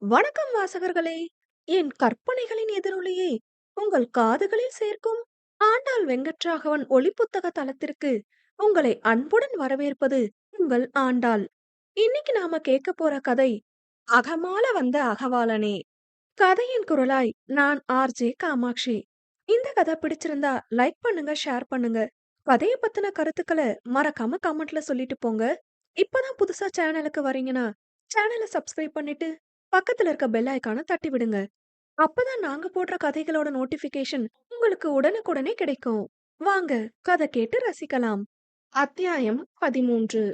வணக்கம் வாசகர்களே! என் கற்பனைகளின் எதிரொலியை உங்கள் காதுகளில் சேர்க்கும் ஆண்டாள் வெங்கட்ராகவன் ஒலிப்புத்தக தளத்திற்கு உங்களை அன்புடன் வரவேற்பது உங்கள் ஆண்டாள். இன்னைக்கு நாம கேட்க போற கதை அகமால வந்த அகவாளனே. கதையின் குரலாய் நான் ஆர்ஜே காமாட்சி. இந்த கதை பிடிச்சிருந்தா லைக் பண்ணுங்க, ஷேர் பண்ணுங்க. கதைய பத்தின கருத்துக்களை மறக்காம கமெண்ட்ல சொல்லிட்டு போங்க. இப்பதான் புதுசா சேனலுக்கு வரீங்கன்னா சேனலை சப்ஸ்கிரைப் பண்ணிட்டு பக்கத்துல இருக்க பெல் ஐகானை தட்டி விடுங்க. அப்பதான் நாங்க போடுற கதைகளோட நோட்டிபிகேஷன் உங்களுக்கு உடனுக்குடனே கிடைக்கும். வாங்க கதை கேட்டு ரசிக்கலாம். அத்தியாயம் 13.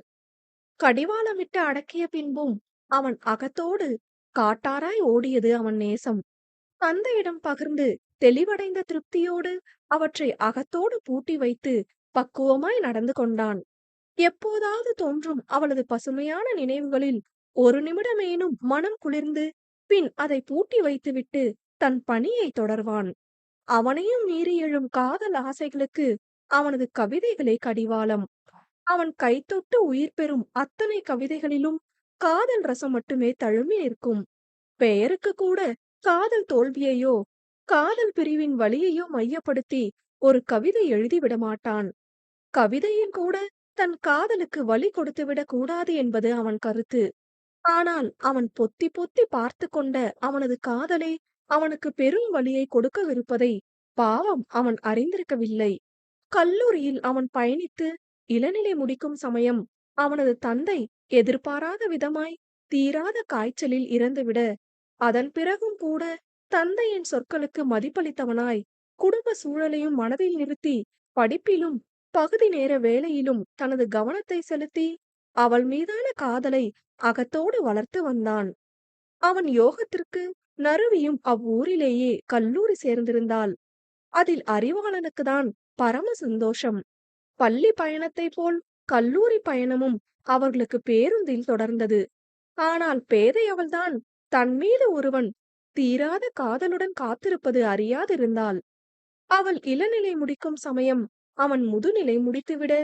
கடிவாளமிட்டு அடக்கிய பின்பும் அவன் அகத்தோடு காட்டாராய் ஓடியது அவன் நேசம். தந்தையிடம் பகிர்ந்து தெளிவடைந்த திருப்தியோடு அவற்றை அகத்தோடு பூட்டி வைத்து பக்குவமாய் நடந்து கொண்டான். எப்போதாவது தோன்றும் அவளது பசுமையான நினைவுகளில் ஒரு நிமிடமேனும் மனம் குளிர்ந்து பின் அதை பூட்டி வைத்துவிட்டு தன் பணியை தொடர்வான். அவனையும் மீறி எழும் காதல் ஆசைகளுக்கு அவனது கவிதைகளே கடிவாளம். அவன் கைத்தொட்டு உயிர் பெறும் அத்தனை கவிதைகளிலும் காதல் ரசம் மட்டுமே தழும்பி நிற்கும். பெயருக்கு கூட காதல் தோல்வியையோ காதல் பிரிவின் வலியையோ மையப்படுத்தி ஒரு கவிதை எழுதிவிட மாட்டான். கவிதையும் கூட தன் காதலுக்கு வலி கொடுத்துவிடக் கூடாது என்பது அவன் கருத்து. ஆனால் அவன் பொத்தி பொத்தி பார்த்து கொண்ட அவனது காதலே அவனுக்கு பெரும் வலியை கொடுக்கவிருப்பதை பாவம் அவன் அறிந்திருக்கவில்லை. கல்லூரியில் அவன் பயணித்து இளநிலை முடிக்கும் சமயம் அவனது தந்தை எதிர்பாராத விதமாய் தீராத காய்ச்சலில் இறந்துவிட, அதன் பிறகும் கூட தந்தையின் சொற்களுக்கு மதிப்பளித்தவனாய் குடும்ப சூழலையும் மனதில் நிறுத்தி படிப்பிலும் பகுதி நேர வேலையிலும் தனது கவனத்தை செலுத்தி அவள் மீதான காதலை அகத்தோடு வளர்த்து வந்தான். அவன் யோகத்திற்கு நறுவியும் அவ்வூரிலேயே கல்லூரி சேர்ந்திருந்தாள். அதில் அறிவாளனுக்கு தான் பரம சந்தோஷம். பள்ளி பயணத்தை போல் கல்லூரி பயணமும் அவர்களுக்கு பேருந்தில் தொடர்ந்தது. ஆனால் பேதை அவள்தான் தன் மீது ஒருவன் தீராத காதலுடன் காத்திருப்பது அறியாதிருந்தாள். அவள் இளநிலை முடிக்கும் சமயம் அவன் முதுநிலை முடித்துவிட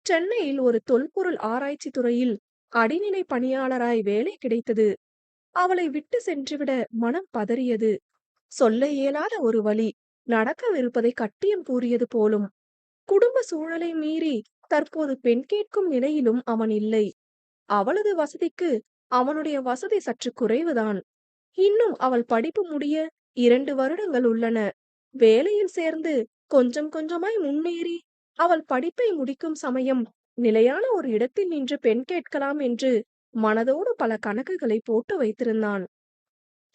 சென்னையில் ஒரு தொல்பொருள் ஆராய்ச்சி துறையில் அடிநிலை பணியாளராய் வேலை கிடைத்தது. அவளை விட்டு சென்றுவிட மனம் பதறியது. சொல்ல இயலாத ஒரு வலி நடக்கவிருப்பதை கட்டியம் கூறியது போலும். குடும்ப சூழலை மீறி தற்போது பெண் கேட்கும் நிலையிலும் அவன் இல்லை. அவளது வசதிக்கு அவனுடைய வசதி சற்று குறைவுதான். இன்னும் அவள் படிப்பு முடிய 2 வருடங்கள் உள்ளன. வேலையில் சேர்ந்து கொஞ்சம் கொஞ்சமாய் முன்னேறி அவள் படிப்பை முடிக்கும் சமயம் நிலையான ஒரு இடத்தில் நின்று பெண் கேட்கலாம் என்று மனதோடு பல கணக்குகளை போட்டு வைத்திருந்தான்.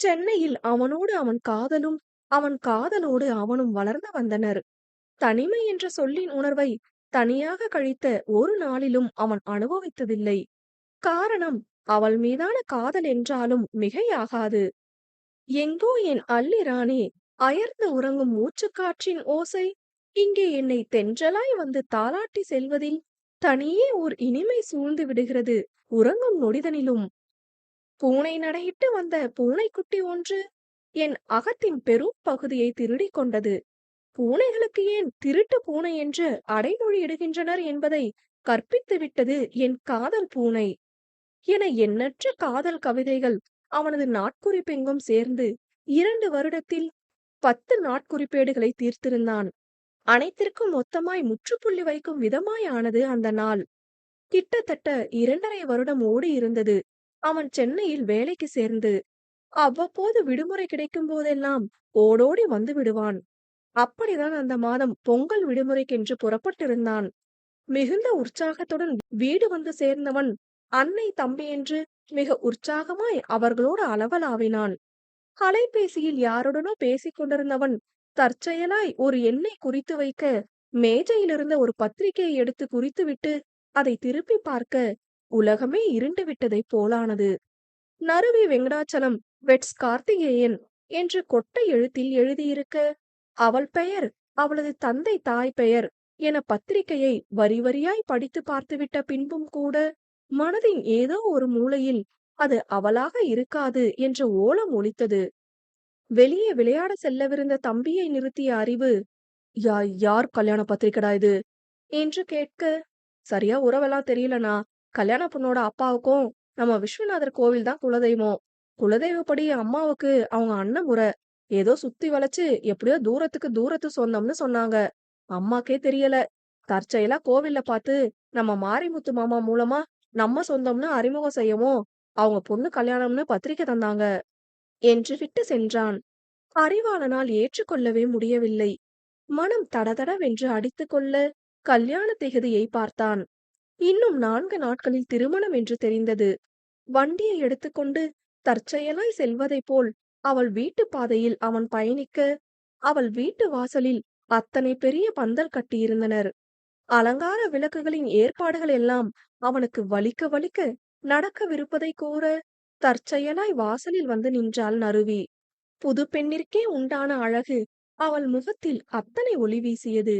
சென்னையில் அவனோடு அவன் காதலும் அவன் காதலோடு அவனும் வளர்ந்து வந்தனர். தனிமை என்ற சொல்லின் உணர்வை தனியாக கழித்த ஒரு நாளிலும் அவன் அனுபவித்ததில்லை. காரணம் அவள் மீதான காதல் என்றாலும் மிகையாகாது. எங்கோ என் அல்லிராணி அயர்ந்து உறங்கும் மூச்சுக்காற்றின் ஓசை இங்கே என்னை தென்றலாய் வந்து தாலாட்டி செல்வதில் தனியே ஓர் இனிமை சூழ்ந்து விடுகிறது. உறங்கும் நொடிதனிலும் பூனை நடையிட்டு வந்த பூனைக்குட்டி ஒன்று என் அகத்தின் பெரும் பகுதியை திருடிக் கொண்டது. பூனைகளுக்கு ஏன் திருட்டு பூனை என்று அடைமொழி இடுகின்றனர் என்பதை கற்பித்து விட்டது என் காதல் பூனை என எண்ணற்ற காதல் கவிதைகள் அவனது நாட்குறிப்பெங்கும் சேர்ந்து 2 வருடத்தில் 10 நாட்குறிப்பேடுகளை தீர்த்திருந்தான். அனைத்திற்கும் மொத்தமாய் முற்றுப்புள்ளி வைக்கும் விதமாய் ஆனது அந்த நாள். கிட்டத்தட்ட 2½ வருடம் ஓடி இருந்தது அவன் சென்னையில் வேலைக்கு சேர்ந்து. அவ்வப்போது விடுமுறை கிடைக்கும் போதெல்லாம் ஓடோடி வந்து விடுவான். அப்படிதான் அந்த மாதம் பொங்கல் விடுமுறைக்கென்று புறப்பட்டிருந்தான். மிகுந்த உற்சாகத்துடன் வீடு வந்து சேர்ந்தவன் அன்னை தம்பி என்று மிக உற்சாகமாய் அவர்களோடு அளவலாவினான். அலைபேசியில் யாருடனோ பேசிக் கொண்டிருந்தவன் தற்செயலாய் ஒரு எண்ணை குறித்து வைக்க மேஜையிலிருந்த ஒரு பத்திரிகையை எடுத்து குறித்துவிட்டு அதை திருப்பி பார்க்க உலகமே இருண்டு விட்டதைப் போலானது. நறுவி வெங்கடாச்சலம் வெட்ஸ் கார்த்திகேயன் என்று கொட்டை எழுத்தில் எழுதியிருக்க, அவள் பெயர் அவளது தந்தை தாய் பெயர் என பத்திரிகையை வரி வரியாய் படித்து பார்த்துவிட்ட பின்பும் கூட மனதின் ஏதோ ஒரு மூலையில் அது அவளாக இருக்காது என்ற ஓலம் ஒலித்தது. வெளியே விளையாட செல்லவிருந்த தம்பியை நிறுத்திய அறிவு, யார் கல்யாண பத்திரிக்கடா இது என்று கேட்க, சரியா உறவெல்லாம் தெரியலனா, கல்யாண பொண்ணோட அப்பாவுக்கும் நம்ம விஸ்வநாதர் கோவில் தான் குலதெய்வம். குலதெய்வப்படி அம்மாவுக்கு அவங்க அண்ணன் முறை. ஏதோ சுத்தி வளைச்சு எப்படியோ தூரத்துக்கு தூரத்து சொந்தம்னு சொன்னாங்க. அம்மாக்கே தெரியல. தற்செயலா கோவில்ல பார்த்து நம்ம மாரிமுத்து மாமா மூலமா நம்ம சொந்தம்னு அறிமுகம் செய்யவும், அவங்க பொண்ணு கல்யாணம்னு பத்திரிக்கை தந்தாங்க என்று விட்டு சென்றான். அறிவாளனால் ஏற்றுக்கொள்ளவே முடியவில்லை. மனம் தடதடவென்று அடித்துக்கொள்ள கல்யாண திகதியை பார்த்தான். இன்னும் 4 நாட்களில் திருமணம் என்று தெரிந்தது. வண்டியை எடுத்துக்கொண்டு தற்செயலாய் செல்வதைப் போல் அவள் வீட்டு பாதையில் அவன் பயணிக்க, அவள் வீட்டு வாசலில் அத்தனை பெரிய பந்தல் கட்டியிருந்தனர். அலங்கார விளக்குகளின் ஏற்பாடுகள் எல்லாம் அவனுக்கு வலிக்க வலிக்க நடக்கவிருப்பதை கூற, தற்செயலாய் வாசலில் வந்து நின்றாள் நறுவி. புது பெண்ணிற்கே உண்டான அழகு அவள் முகத்தில் அத்தனை ஒளி வீசியது.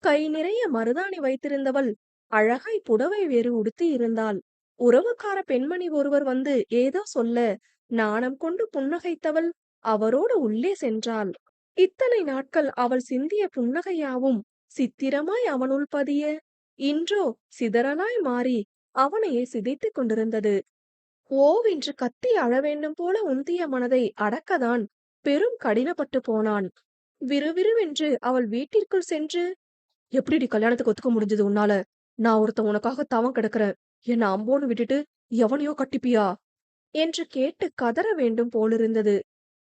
கை நிறைய மருதாணி வைத்திருந்தவள் அழகாய் புடவை வேறு உடுத்தி இருந்தாள். உறவுக்கார பெண்மணி ஒருவர் வந்து ஏதோ சொல்ல, நாணம் கொண்டு புன்னகைத்தவள் அவரோடு உள்ளே சென்றாள். இத்தனை நாட்கள் அவள் சிந்திய புன்னகையாவும் சித்திரமாய் அவனுள் பதிய, இன்றோ சிதறலாய் மாறி அவனையே சிதைத்துக் கொண்டிருந்தது. ஓவென்று கத்தி அழவேண்டும் போல உந்திய மனதை அடக்கதான் பெரும் கடினப்பட்டு போனான். விறுவிறுவென்று அவள் வீட்டிற்குள் சென்று, எப்படிடி கல்யாணத்துக்கு ஒத்துக்க முடிஞ்சது உன்னால? நான் ஒருத்தன் உனக்காக தவம் கிடக்குறேன். என்ன அம்போன்னு விட்டுட்டு எவனையோ கட்டிப்பியா என்று கேட்டு கதற வேண்டும் போலிருந்தது.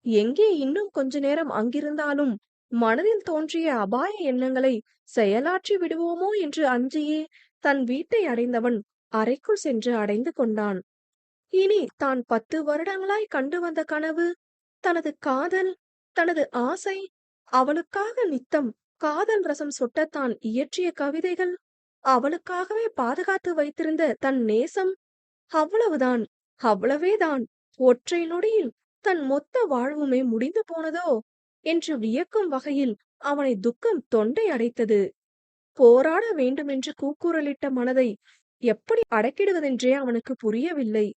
எங்கே இன்னும் கொஞ்ச நேரம் அங்கிருந்தாலும் மனதில் தோன்றிய அபாய எண்ணங்களை செயலாற்றி விடுவோமோ என்று அஞ்சியே தன் வீட்டை அடைந்தவன் அறைக்குள் சென்று அடைந்து கொண்டான். இனி தான் 10 வருடங்களாய் கண்டு வந்த கனவு, தனது காதல், தனது ஆசை, அவளுக்காக நித்தம் காதல் ரசம் சொட்டத்தான் இயற்றிய கவிதைகள், அவளுக்காகவே பாதுகாத்து வைத்திருந்த தன் நேசம், அவ்வளவுதான், அவ்வளவேதான். ஒற்றை நொடியில் தன் மொத்த வாழ்வுமே முடிந்து போனதோ என்று வியக்கும் வகையில் அவனை துக்கம் தொண்டை அடைத்தது. போராட வேண்டுமென்று கூக்குரலிட்ட மனதை எப்படி அடக்கிடுவதென்றே அவனுக்கு புரியவில்லை.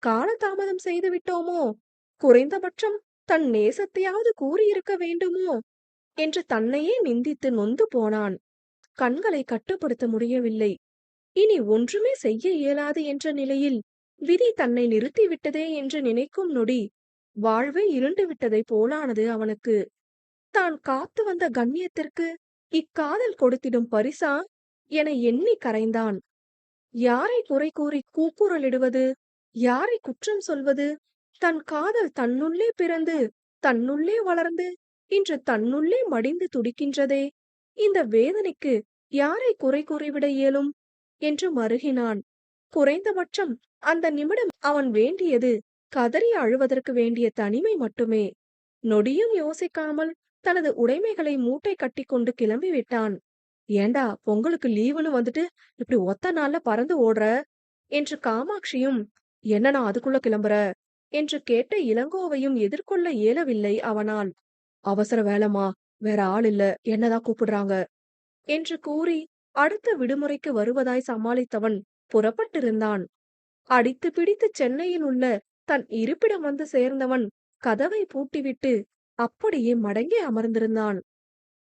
காலதாமதம் செய்து விட்டோமோ? குறைந்தபட்சம் தன் நேசத்தையாவது கூறியிருக்க வேண்டுமோ என்று தன்னையே நிந்தித்து நொந்து போனான். கண்களை கட்டுப்படுத்த முடியவில்லை. இனி ஒன்றுமே செய்ய இயலாது என்ற நிலையில் விதி தன்னை நிறுத்திவிட்டதே என்று நினைக்கும் நொடி வாழ்வே இருண்டு விட்டதை போலானது அவனுக்கு. தான் காத்து வந்த கண்ணியத்திற்கு இக்காதல் கொடுத்திடும் பரிசா என எண்ணி கரைந்தான். யாரை குறை கூறி கூக்குரலிடுவது? யாரை குற்றம் சொல்வது? தன் காதல் தன்னுள்ளே பிறந்து, தன்னுள்ளே வளர்ந்து, இன்று தன்னுள்ளே மடிந்து துடிக்கின்றதே. இந்த வேதனைக்கு யாரை குறை கூறிவிட இயலும் என்று மருகினான். குறைந்தபட்சம் அந்த நிமிடம் அவன் வேண்டியது கதறி அழுவதற்கு வேண்டிய தனிமை மட்டுமே. நொடியும் யோசிக்காமல் தனது உடைமைகளை மூட்டை கட்டிக்கொண்டு கிளம்பி விட்டான். ஏண்டா பொங்கலுக்கு லீவுன்னு வந்துட்டு இப்படி ஒத்த நாள்ல பறந்து ஓடுற என்று காமாட்சியும், என்ன நான் அதுக்குள்ள கிளம்புற என்று கேட்ட இளங்கோவையும் எதிர்கொள்ள இயலவில்லை அவனால். அவசர வேலைமா, வேற ஆள் இல்ல, என்னதான் கூப்பிடுறாங்க என்று கூறி அடுத்த விடுமுறைக்கு வருவதாய் சமாளித்தவன் புறப்பட்டிருந்தான். அடித்து பிடித்து சென்னையில் உள்ள தன் இருப்பிடம் வந்து சேர்ந்தவன் கதவை பூட்டிவிட்டு அப்படியே மடங்கி அமர்ந்திருந்தான்.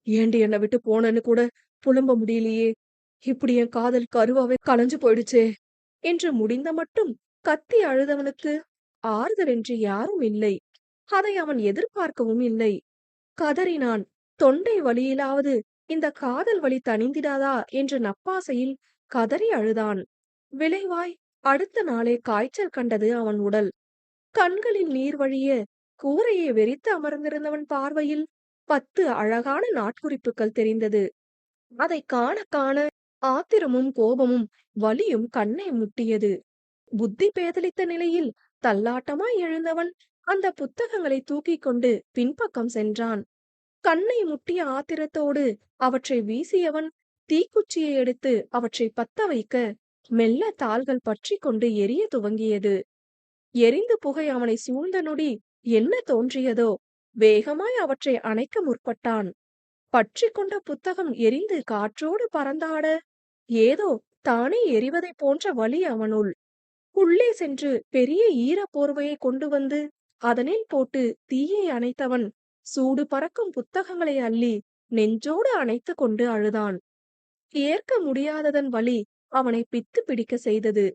ஏண்டி என்னை விட்டு போனன்னு கூட புலம்ப முடியலையே, இப்படி என் காதல் கருவாவே கலைஞ்சு போயிடுச்சே என்று முடிந்த மட்டும் கத்தி அழுதவனுக்கு ஆறுதலென்று யாரும் இல்லை. அதை அவன் எதிர்பார்க்கவும் இல்லை. கதறினான். தொண்டை வலியிலாவது இந்த காதல் வலி தணிந்திடாதா என்ற நப்பாசையில் கதறி அழுதான். விளைவாய் அடுத்த நாளே காய்ச்சல் கண்டது அவன் உடல். கண்களில் நீர் வழிய கூரையை வெறித்து அமர்ந்திருந்தவன் பார்வையில் 10 அழகான நாட்குறிப்புகள் தெரிந்தது. அதை காண காண ஆத்திரமும் கோபமும் வலியும் கண்ணை முட்டியது. புத்தி பேதலித்த நிலையில் தள்ளாட்டமாய் எழுந்தவன் அந்த புத்தகங்களை தூக்கிக் கொண்டு பின்பக்கம் சென்றான். கண்ணை முட்டிய ஆத்திரத்தோடு அவற்றை வீசியவன் தீக்குச்சியை எடுத்து அவற்றை பத்த வைக்க மெல்ல தாள்கள் பற்றி கொண்டு எரிய துவங்கியது. எரிந்து புகை அவனை சூழ்ந்த நொடி என்ன தோன்றியதோ வேகமாய் அவற்றை அணைக்க முற்பட்டான். பற்றி கொண்ட புத்தகம் எரிந்து காற்றோடு பறந்தாட ஏதோ தானே எரிவதைப் போன்ற வலி அவனுள். உள்ளே சென்று பெரிய ஈரப் போர்வையை கொண்டு வந்து அதனில் போட்டு தீயை அணைத்தவன் சூடு பறக்கும் புத்தகங்களை அள்ளி நெஞ்சோடு அணைத்து கொண்டு அழுதான். ஏற்க முடியாததன் வலி அவனை பித்து பிடிக்க செய்தது.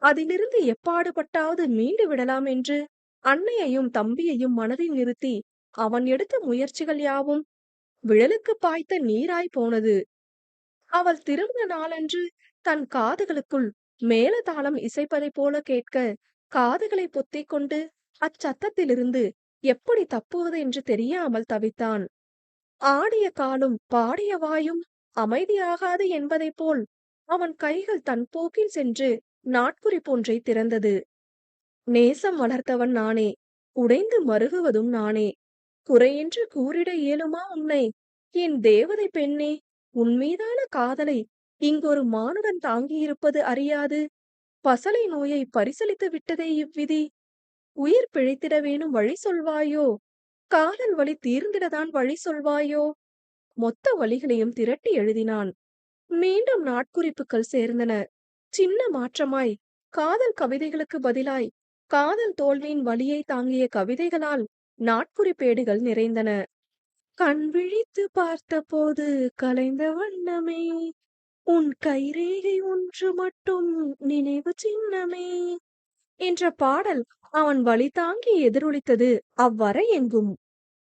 அதிலிருந்து எப்பாடுபட்டாவது மீண்டு விடலாம் என்று அன்னையையும் தம்பியையும் மனதில் நிறுத்தி அவன் எடுத்த முயற்சிகள் யாவும் விழலுக்கு பாய்த்த நீராய் போனது. அவள் திருமண நாளன்று தன் காதுகளுக்குள் மேளதாளம் இசைப்பதைப் போல கேட்க, காதுகளை பொத்திக் கொண்டு அச்சத்தத்திலிருந்து எப்படி தப்புவது என்று தெரியாமல் தவித்தான். ஆடிய காலும் பாடிய வாயும் அமைதியாகாது என்பதைப் போல் அவன் கைகள் தன் போக்கில் சென்று நாட்குறிப்பொன்றை திறந்தது. நேசம் வளர்த்தவன் நானே, உடைந்து மருகுவதும் நானே. குறையென்று கூறிட இயலுமா உன்னை? என் தேவதை பெண்ணே, உன் மீதான காதலை இங்கொரு மானுடன் தாங்கியிருப்பது அறியாது பசலை நோயை பரிசளித்து விட்டதே இவ்விதி. உயிர் பிழைத்திட வேணும் வழி சொல்வாயோ? காதல் வலி தீர்ந்திடதான் வழி சொல்வாயோ? மொத்த வழிகளையும் திரட்டி எழுதினான். மீண்டும் நாட்குறிப்புகள் சேர்ந்தன. சின்ன மாற்றமாய் காதல் கவிதைகளுக்கு பதிலாய் காதல் தோல்வியின் வலியை தாங்கிய கவிதைகளால் நாட்குறிப்பேடுகள் நிறைந்தன. கண் விழித்து பார்த்தபோது கலைந்த வண்ணமே, உன் கைரேகை ஒன்று மட்டும் நினைவு சின்னமே என்ற பாடல் அவன் வழி தாங்கி எதிரொலித்தது அவ்வறை எங்கும்.